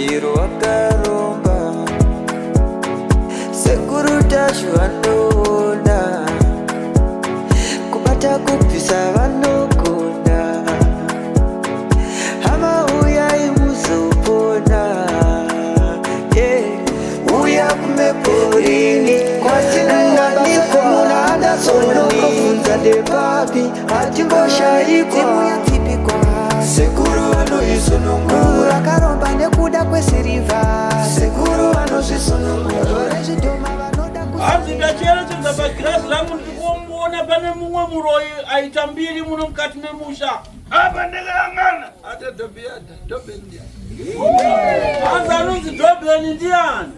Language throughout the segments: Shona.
chiro wakaromba sekuru tashu anoona kubata kupisa vanogona hama uyai muzopona uya kumeporini kwatinanganiko munada sonokofunza ndepapi hatimboshayikwa sekuru vanoisonongura akaromba nekuda kwesiriva sekuru vanozvisonongura hanzi ndacheretedza pagirazi rangu ndikuona pane mumwe muroyi aita mbiri muno mukati memusha apa ndakayangana ata dobeni hanzi anonzi dobeni ndiani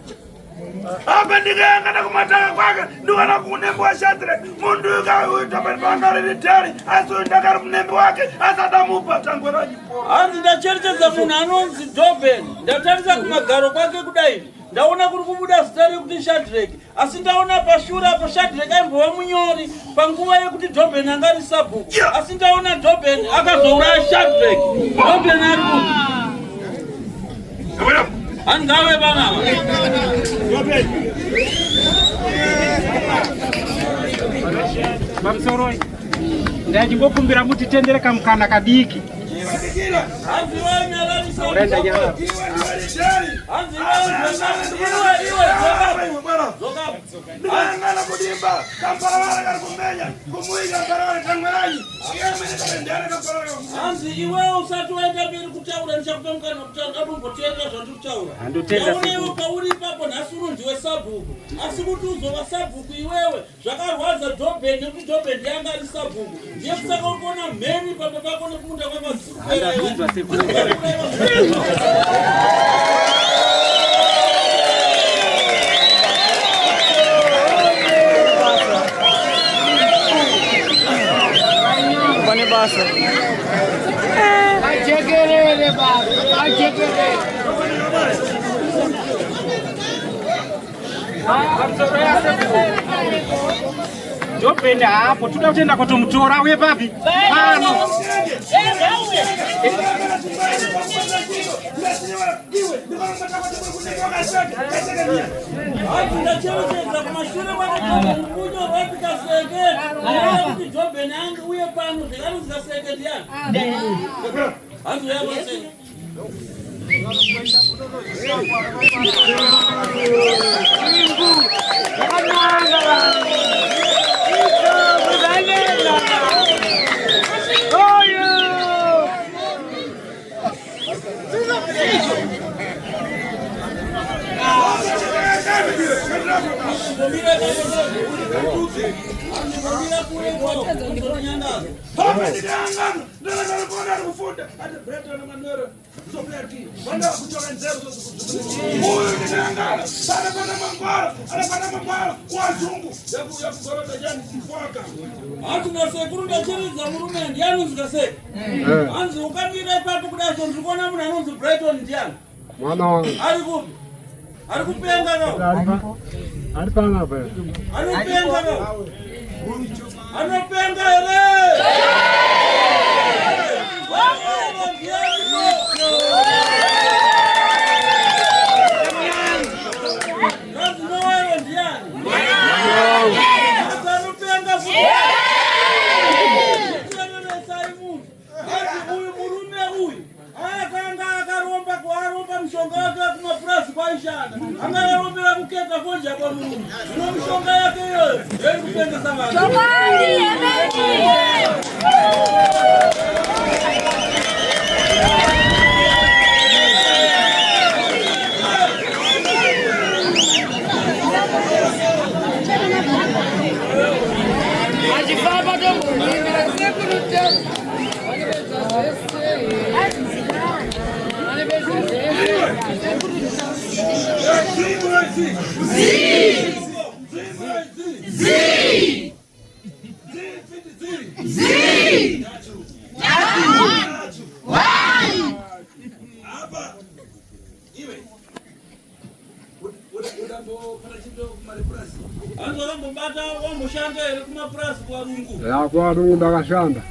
apa ndikayangana kumatanga kwake ndikana kunembe wa Shadrach mundu ukauita panipangariritheri asi ndakari munembe wake asadamupa tangwe rachipo hanzi ndacherechedza munhu anonzi dobeni ndatarisa kumagaro kwake kudai ndaona kuri kubuda zita rekuti Shadrach asi ndaona pashure apo Shadrach aimbova munyori panguva yekuti Dobheni anga ari sabhuku asi ndaona Dobheni akazouraya Shadrach Dobheni ari ku angave bana Dobheni Bamsoroi ndachimbokumbira muti tendereka mukana kadiki hanzi wanyalisa urenda nyala hanzi iwe ndikayangana kudimba kamparara kari kumenya kumuika mparara tangweranyi hanzi iwewe usati waenda mberi kutaura ndichakupa mukana wekutaura atomboteerera zvandiri kutaura ndaona iwe pauri ipapo nhasi unonziwe sabhuku asi kuti uzova sabhuku iwewe zvakarwadza Dobheni nekuti Dobheni yanga ari sabhuku ndiye kusaka ukuona mheni pamwe pako nekunda kwamazurupera basa achekelele baba achekelele Dobheni hapo tuda kutenda kutomutora uye papi pano ndachengetedza kumashure kwakamunyo rapika seke kuti Dobheni ange uye pano zvikarunzika seke ndiani hanzi uyavaseke hanzi nasekuru ndacheredza murume ndiani usikaseke hanzi ukamira ipapo kudazvo ndiri kuona munhu anonzi Brighton ndiani mwana wangu ari kupi ari kupenga nao ari panga pa anopenga nao anopenga here angarombera kuketa konja kwa Mungu no mishonga yake hiyo yeye kupendeza watu Jomani ajifaba dogo Anzorambobata wamboshanda here kumapurasi kwa rungu. Ya kwa rungu ndakashanda.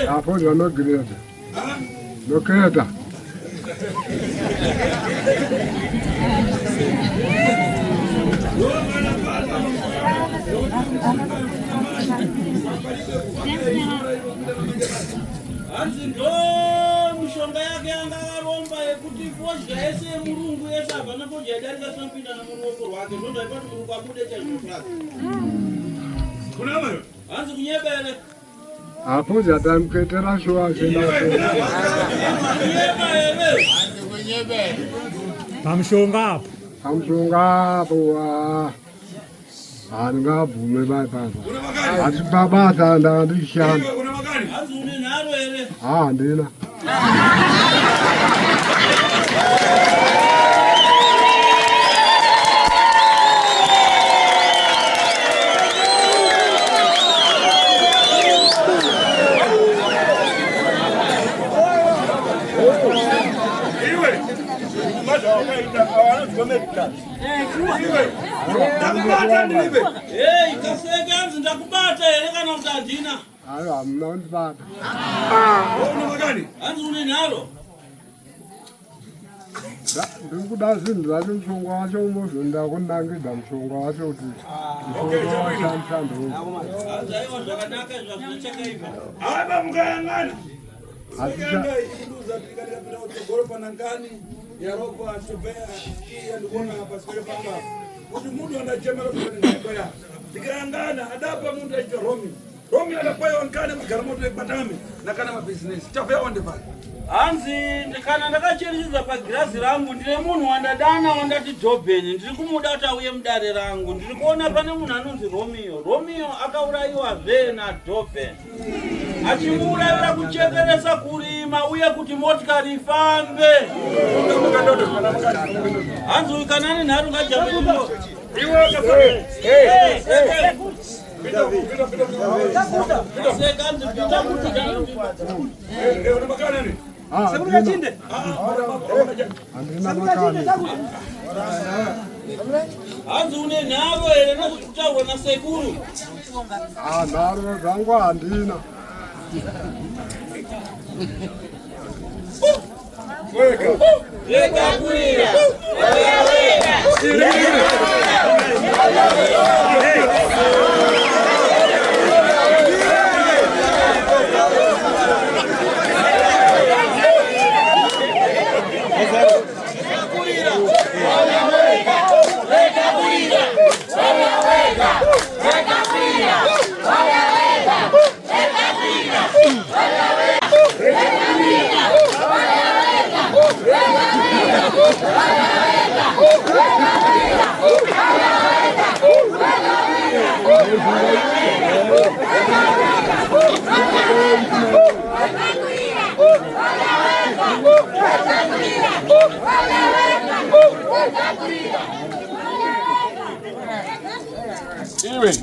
Hapo ndio no grade. No grade. Anzi ndo mishonga yake angaromba yekuti fozha ese murungu ese abana fozha yadarika sampinda namuruoko rwake ndo ndaipati mulungu abude chazvinotsvaka. Kuna mwe? Anzi kunyebere. Hapo zatamketera shwa zena. Kunyebere. Pamshonga hapo. Anga bume bai baba. Ati baba tanda ndishana. Kuna magani? Anzi une naro ere. Ndina. Ikaseka anzi ndakubata ere kana kuti handina. Hayo amna undibata. Kuna magani? Anzi une naro. Ndikuda zindira mshonga wacho umozvonda kunangidza mshonga wacho kuti mshonga washamshando. Anzi aiwa zvakanaka zvazvinochakaipa. Aba mukayangana. Asisha Kuduza tikapita kugorofa nangani yaroko atobea iya ndikuona hapa sikole pamba. Kuti mundu anachemera kuti ndakwaya. Tikayangana adapa mundu aita Romi anakwaya wankane magaramoto ekbatami nakana mabusiness. Tafya wande pale. Anzi kana ndakacherechedza pagirazi rangu ndine munhu wandadana wandati Dhobheni ndiri kumuda kuti auye mudare rangu ndiri kuona pane munhu anonzi Romeo akaurayiwazve naDhobheni achimuurayira kuchekeresa kurima uye kuti motikari ifambe. Anzi uyu kana ane nharo ngajambo Anzi une nharo ere nokutaurwa nasekuru. nharo dzangu handina. Rega kurira. Iwe.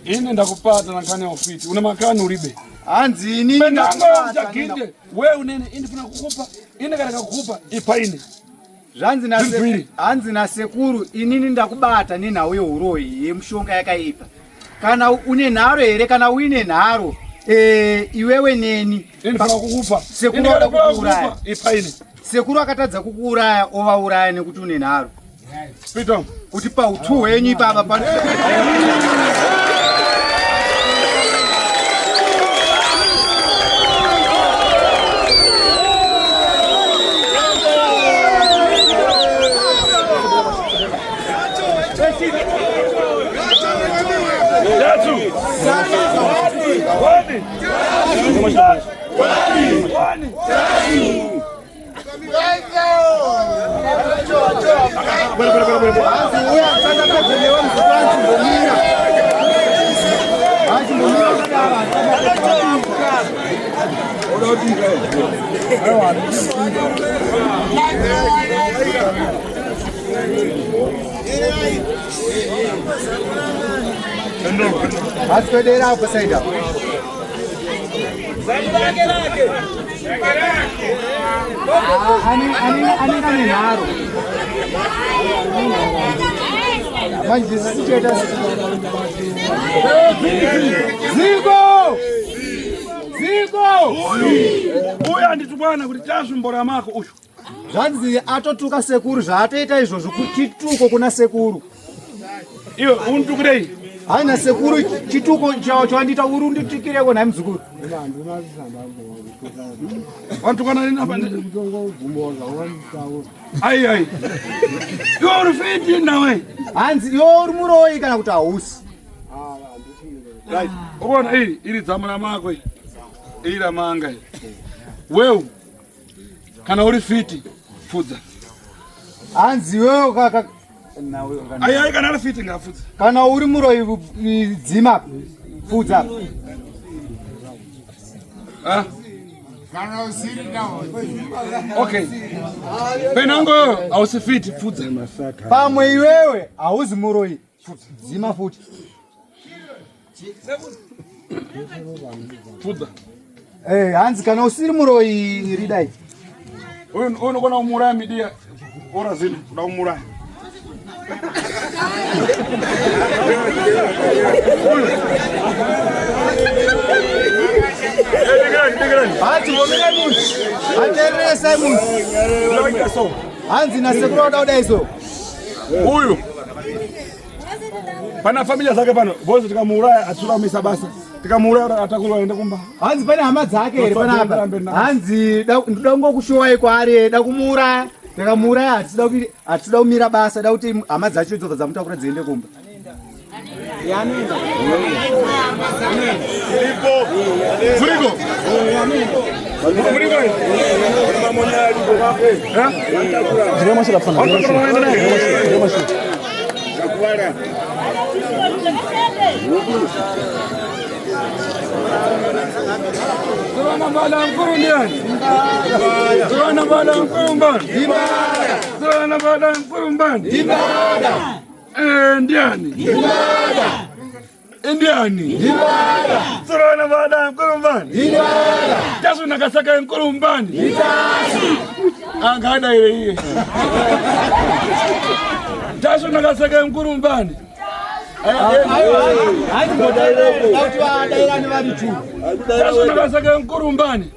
Ini ndakupata nankani ofiti. Una makani uribe. Anzi ini ndakupata. Wewe unene indifuna kukupa. Ine kana kukupa ipaine. Hanzi nasekuru inini ndakubata nenhau yehuroyi yemushonga yakaipa. Kana une nharo here kana uine nharo iwewe neni ndinofanira kukupa. Sekuru wada kukuuraya. Ipaine. Sekuru akatadza kukuuraya ovauraya nekuti une nharo. Pitom. Kuti pautu hwenyu ipapa pa Asfedera hapo saida. Ani kani naro. Manje sicheta Ziko! Uya nditi bwana kuti tasvimbora mako uyu. Zvanzi atotuka sekuru zvaatoita izvozvo chituko kuna sekuru. Iwe unitukirei? Haina sekuru chituko chawandiita uri unditikireko nhaye muzukuru. Wantukana nini hapa? Ai. Iwe uri fiti nawe. Hanzi iwe uri muroyi kana kuti hausi. Right. Uona iri dzamana mako iyi. Iri ramanga iyi. Wewe kana uri fiti fudza. Hanzi wewe kaka Ai kana uri fiti ngafudza. kana uri muroyi dzima fudza. Ah. Okay. Penango hausi fiti fudza. Pamwe iwewe hauzi muroyi dzima futi. Fudza. Hanzi kana usiri muroyi ridai. Unokona kumuraya midia ora zino kuda kumuraya. Hanzi momera munhu atereresai munhu. Hanzi nasekuru wada iso. Uyu pana familia zake pano bosi tikamuraya atsuramisa basa tikamuraya atakuru aende kumba. Hanzi pane hama dzake here panapa. Hanzi ndoda kungokushowa kwaari da kumuraya takamuraya hatida kumira basa da kuti hama dzacho idzodzo dzamutakura dziende kumba. Furigo. Zona bala mkurundiani. Zona bala mkurumbani. Zona bala mkurumbani. Ndiani. Indiani. Zona bala mkurumbani. Jasu nakasaka mkurumbani. Angada ile hiye. Jasu nakasaka mkurumbani. Jasu nakasaka mkurumbani.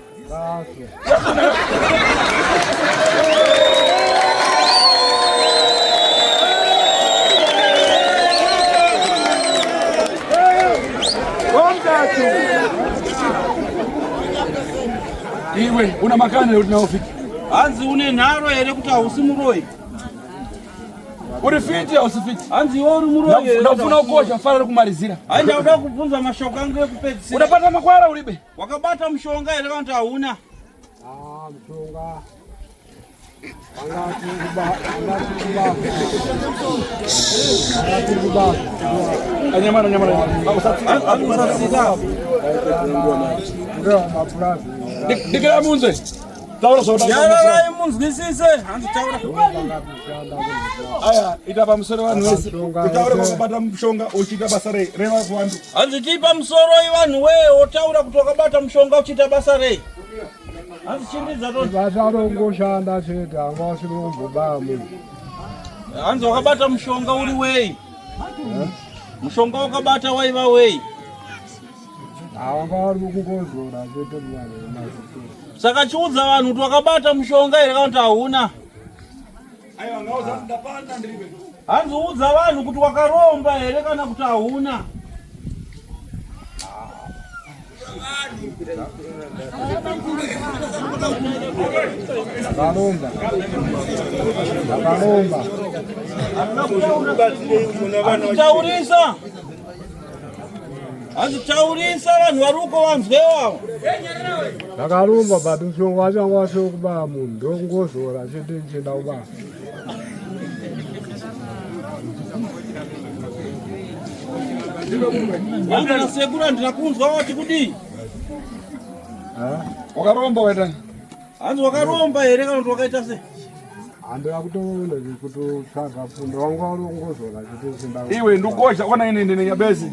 Iwe una makani unaofiki. Hanzi une nharo here kuti hausi muroyi. Uri fiti au usifiti? Hanzi iwe uri muroyi. Ndafuna ukosha fara kumalizira. Haina uda kubvunza mashoko angu ekupedzisira. Unapata makwara ulibe? Wakabata mushonga here kana kuti hauna? Mushonga. Anyamara. Dikira munze. Taura soda. Yararai munzwisise. Hanzi taura. Aya, itapa musoro vanhu vese. Utaura kwakabata mushonga uchita basa rei. Reva kuvandu. Hanzi tipa musoro ivanhu wewe otaura kuti wakabata mushonga uchita basa rei. Hanzi chimbidza to. Vasarongoshanda chete havasirombobamu. Hanzi wakabata mushonga uri wei. Mushonga wakabata waiva wei. Havangari kungozora chete mwana. Saka chiudza vanhu kuti wakabata mushonga here kana kuti hauna. Ayo ngauza ndapanda ndiribe. Hanzi udza vanhu kuti wakaromba here kana kuti hauna. Taurisa. Hanzi taurisa vanhu vari uko vanzwewa. Ndakarumba but mushonga wacho wanga washokuba munhu ndongozora chete ndichida kubasa. Hanzi nasekuru ndinakunzwa wati kudii. Wakaromba waita. Hanzi wakaromba here kana kuti wakaita sei? Handina kutoona kutotsvaga fundo wanga warongozora chete ndichida. Iwe ndukosha ona ini ndine nyabezi.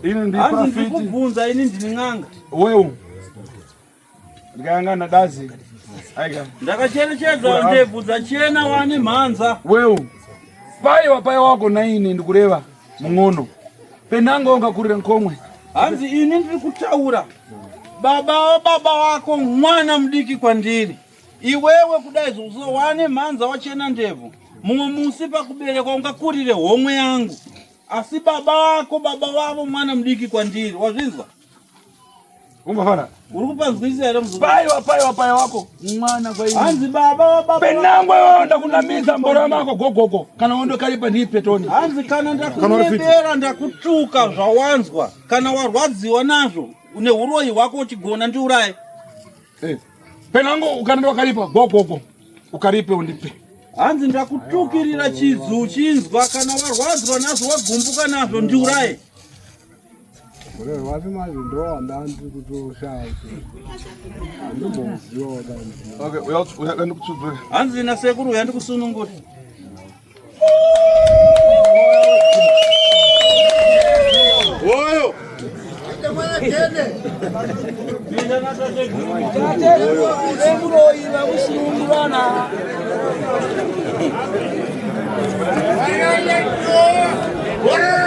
Ini ndi Hanzi profit. ndikubvunza ini ndini n'anga. Wewe. Ndikayangana dazi. Aiga. Ndakacherechedza ndebvu dzachena wane mhanza. Wewe. pai wako na ini ndikureva mung'ono penanga ungakurira nkomwe hanzi ini ndiri kutaura baba wako mwana mdiki kwandiri iwewe kudai zowane mhanza wachena ndebvu mumwe musi pakuberekwa ungakurire homwe yangu asi baba wavo mwana mdiki kwandiri wazvinzwa ungafana uri kupanzwisisa here pai wako mwana kwa hanzi baba penangwe wewe ndakunamiza mbora mako gogogo kana wondokaripa ndi petoni hanzi kana ndakunebera ndakutuka zvawanzwa kana warwadziwa nazvo une uroyi hwako uchigona ndiuraye penango ukana wakaripa gogogo ukaripe undipe hanzi ndakutukirira chidzu chinzwa kana warwadzwa nazvo wagumbuka nazvo ndiuraye Wati mazi ndo andandi kutoshaya. Andimboziwa ndandi. Okay, uyaenda kutsudza. Hanzi na sekuru yandi kusunungura. Oyo. Mwana kene. Bila na tate. Sekuru iba kusunungurana. What?